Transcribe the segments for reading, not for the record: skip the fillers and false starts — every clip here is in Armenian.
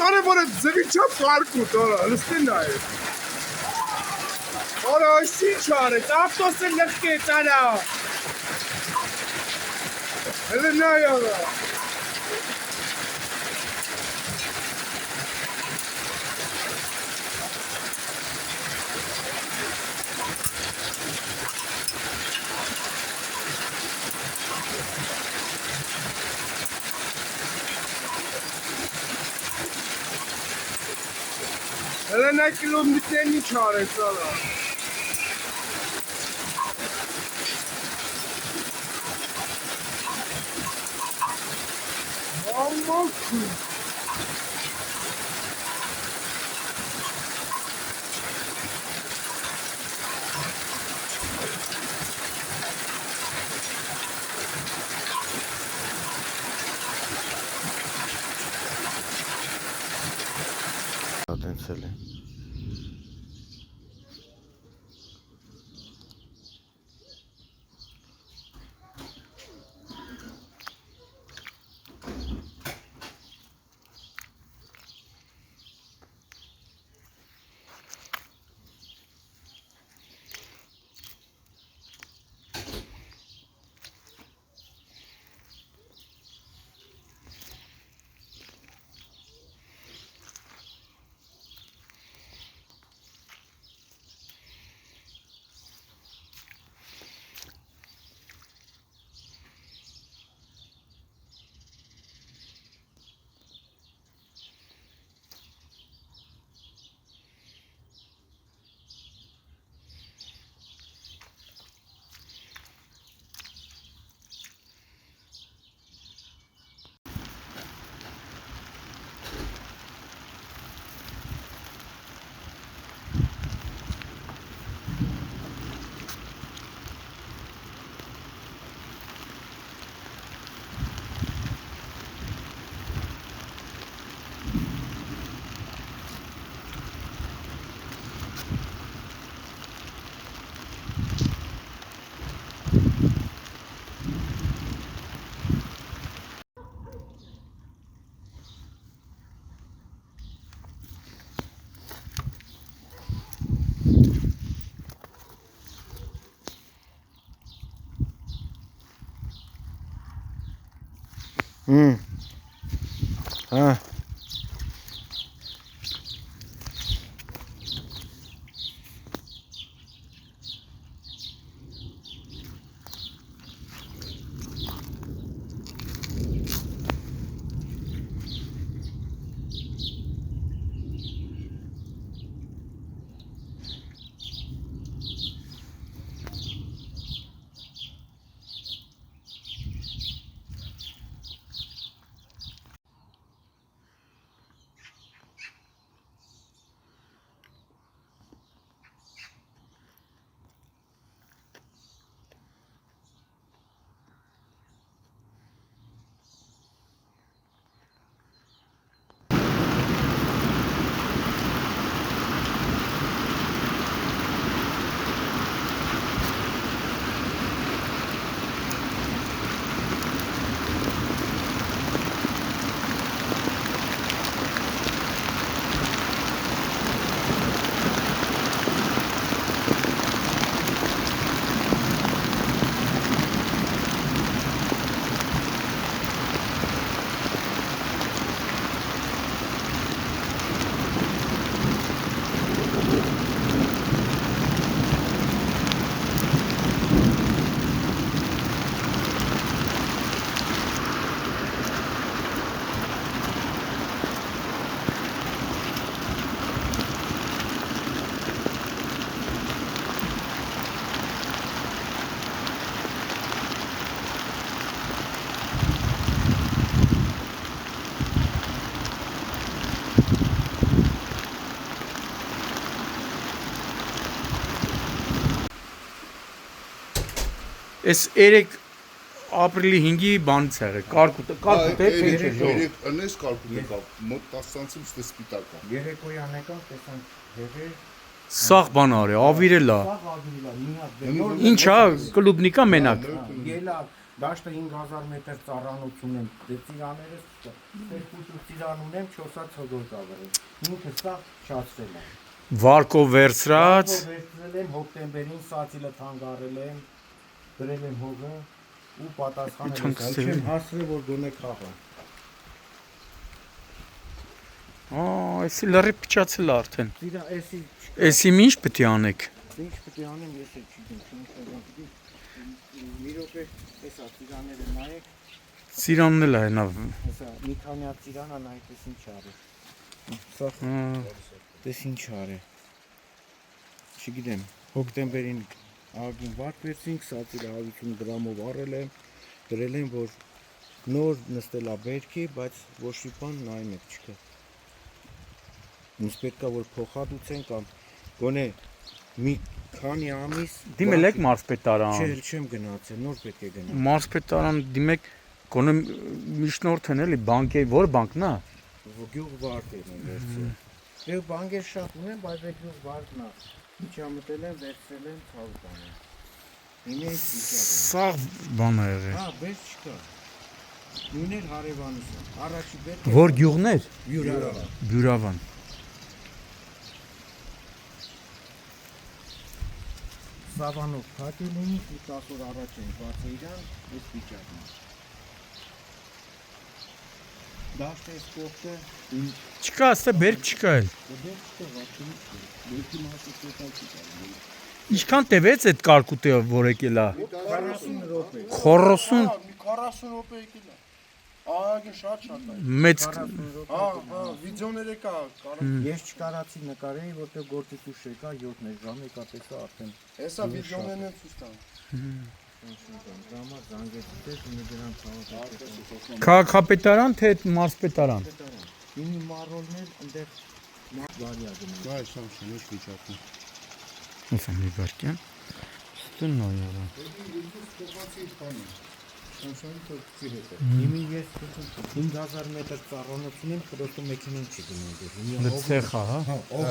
Կարևորը ձվիչապ կարկուտ, լստին նայ։ Արա, այս ինչ արեց, ավտոսը լղկեց, արա։ Հելը նայ արա։ Հելը նայ կիլոմիտրեն ինչ արեց, արա։ Ամոքու։ Ատենցել է։ Հա։ Այս 3 ապրիլի 5-ի բանից եղել, կարկուտ է, թե չէ։ Անես կարկուտ է, մոտ 10 սանտիմ ստե սպիտակ է։ Երեկոյան եկան, տեսանք եղեր։ Սաղ բան արի, ավիրել է։ Սաղ ավիրել է, մի հատ։ Ինչ է, կլուբնիկա մենակ։ Ելա Դաշտը 5000 մետր ծառանոց ունեմ, դե ծիրաներս երկու ծիրան ունեմ, 4-ած հոգոր կավերեմ։ Ինքը սա շացրել եմ։ Վարկով վերցրած, Վերցրել եմ հոկտեմբերին, սացիլը թանգարել եմ, դրել եմ հողը ու պատասխանել եմ։ Չեմ հասրել, որ գոնե խաղա։ Էսի լրի փչացել է արդեն։ Ծիրա, էսի Էսի ինչ պետք է անեք։ ինչ պետք է անեմ, ես էլ չգիտեմ, ինչ պետք է։ Մի րոպե, էսա ծիրաները նայեք, Ծիրանն էլ է նա։ էսա մի քանի ծիրանա նայեք, էս ինչ արի։ Սա դες ինչ արի։ Չգիտեմ, հոկտեմբերին ագին վարկ վերցինք, սացիլը 150 գրամով առել եմ, դրել եմ, որ նոր նստել է բերքի, բայց ոչ մի բան նայում եք չկա։ Ինձ պետք է որ փոխհատուցեն կամ գոնե մի քանի ամիս Դիմել եք մարզպետարան։ չեմ գնացել, նոր պետք է գնամ։ Մարզպետարան դիմեք, գոնե միջնորդն էլի, բանկի, որ բանկն է։ Գյուղ վարկեր են վերցրել։ Եվ բանկեր շատ ունեն, բայց այդ գյուղ վարկն է։ Ինչա մտել եմ, վերցրել եմ, ցավ տանը։ Հիմա ինչ վիճակը։ Սա բան է եղել։ Հա, բես չկա։ Նույներ հարևանս է։ Առաջի բերք։ Որ գյուղներ։ Բյուրավան։ Բյուրավան։ Սավանով փակել էինք, մի 10 օր առաջ ենք բացել իրան, այս վիճակն է։ Դաշտը այս կողքը Չկա, աստե բերք չկա էլ։ դեռ չկա, բերքի մասը տոտալ չկա։ Ինչքան տևեց այդ կարկուտը, որ եկել է։ 40 րոպե։ 40 Մի 40 րոպե եկել է։ Ահագին շատ է։ մեծ Հա, վիդեոները կա, Ես չկարացի նկարեի, որտեղ գործից ուշ եկա 7-ներ ժամ եկա տեսա արդեն Հեսա վիդեոներն են ցույց տան։ ժամա զանգեցից ու մի դրան ցավոտ։ քաղաքապետարան թե մարզպետարան։ Ինի մարոլներ այնտեղ վարիա գնա։ Դա է շանս ինչ վիճակն է։ Ուսա մի վարկյան։ Ստուննա յարա։ Փոխացի բանը։ Շանսանի թողի հետ է։ Հիմի ես 5000 մետր ծառանոց ունեմ, պրոստո մեքենան չի գնում դեռ։ Լցեխա, հա։ Հա, ով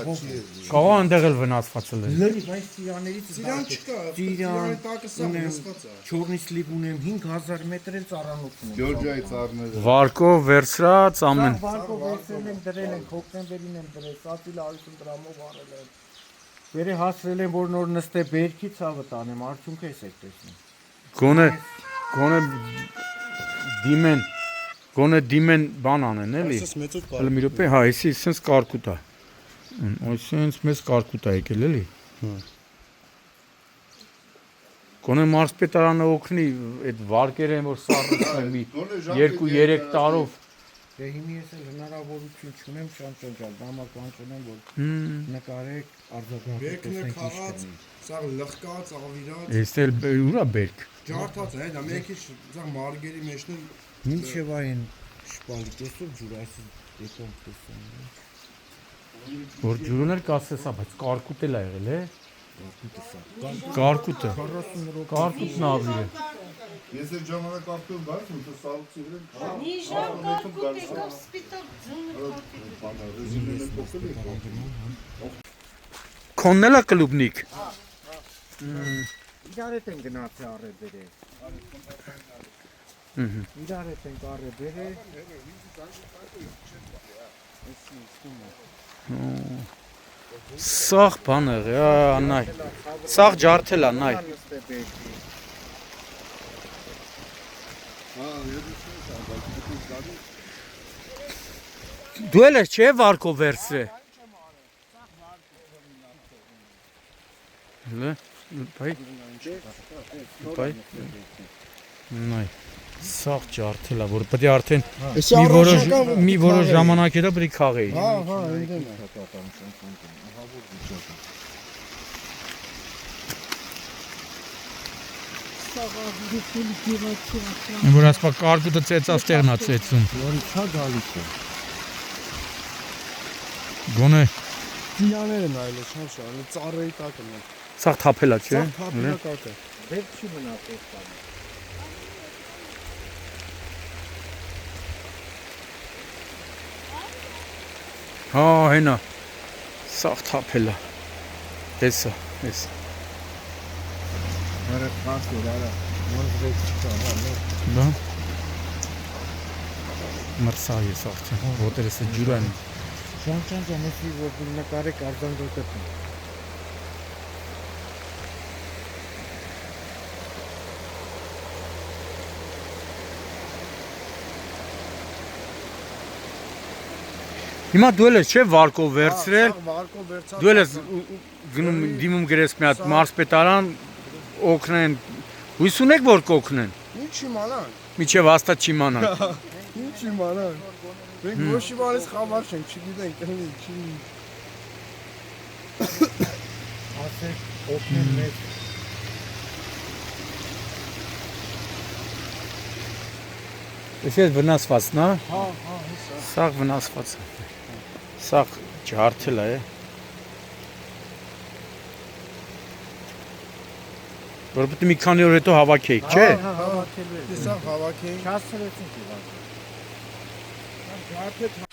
Կարող այնտեղ էլ վնասվածել է։ լրի, բայց ծիրաներից Ծիրան չկա, ծիրան տակը սա ունեմ, նստած է։ չորնից լիվ ունեմ 5000 մետր էլ ծառանոց ունեմ։ Գյորջայի ծառները։ Վարկով վերցրած ամեն։ Վարկով վերցրել եմ, դրել եմ, հոկտեմբերին եմ դրել, սացիլը 150 դրամով առել եմ։ Վերը հասրել եմ, որ նոր նստե բերքի ցավը տանեմ, արդյունքը էս եք տեսնում։ Գոնե դիմեն բան անեն էլի։ Այսպես մեծով կա։ Հələ մի րոպե, հա, էսի սենց կարկուտ է։ Այսինքն մեծ կարկուտ է եկել էլի։ Գոնե մարզպետարանը օգնի այդ վարկերը, որ սառնցնեն մի 2-3 տարով։ Դե հիմի ես էլ հնարավորություն չունեմ շանչանչալ, դամակ կանչնեմ, որ նկարեք արձագանքը Բերքն է տեսնենք ինչ խաղած, կնի։ սա լղկած, ավիրած, Էս էլ ուրա բերք։ ջարդած է, դա մեկի սա մարգերի մեջն է Մինչև այն շպալի տեսով ջուր այսի եկոմ տեսում։ Որ ջուրներ կասեսա, բայց կարկուտ էլ է եղել է։ Կարկուտը։ 40 րոպե։ Կարկուտն ավիր է։ Ես այդ ժամանակ ապտել բարձ ու սալուցի վրա Նիժան կարկուտ եկավ սպիտակ ձունը բանը ռեզինները փոխել է։ Քոնն էլ է կլուբնիկ։ Իրար հետ են գնացի առե բերե։ Իրար հետ են առե բերե։ Սաղ բան է, նայ։ Սաղ ջարդել է, նայ։ Դու էլ ես չէ վարկով վերցրե։ Հլը, բայ։ Նայ։ Սաղ ջարդել է, որ պետք է արդեն մի որոշ ժամանակ հետո պետք է խաղեի։ Հա, այնտեղ է։ Որ ասպա կարկուտը ծեծած տեղն է ծեծում։ Որի չա գալիս է։ Գոնե Դիաները նայել է, չան շան, ծառերի տակը նա։ սաղ թափել է, չէ։ Սա թափելա տակը։ Դեր չի մնացել բանը։ Հա, հենա։ Սաղ թափել է։ Էսա, էս։ Հələ փաս էր, արա։ Մանրեք չկան, հա։ Դա մրսա ես արդեն, ոտերս է ջուր են։ Շանչան ջանեսի որ նկարեք արձանագրություն։ Հիմա դու ես չէ վարկով վերցրել, Վարկով վերցած։ դու ես գնում դիմում գրես մի հատ մարզպետարան օգնեն։ Հույս ունեք որ կօգնեն։ Ինչ իմանան։ Միջև հաստատ չիմանան։ Ինչ իմանան։ Մենք ոչ իմանես խավար չենք, չգիտենք, չի։ Ասեք օգնեն մեզ։ Ես վնասվածն է։ Հա, հեսա։ Սաղ վնասված է։ Սաղ ջարդել է։ Որ պետք է մի քանի օր հետո հավաքեիք, չէ։ Հավաքել է։ Հեսա հավաքեին։ Չասրեցինք իվան։ Ջարդել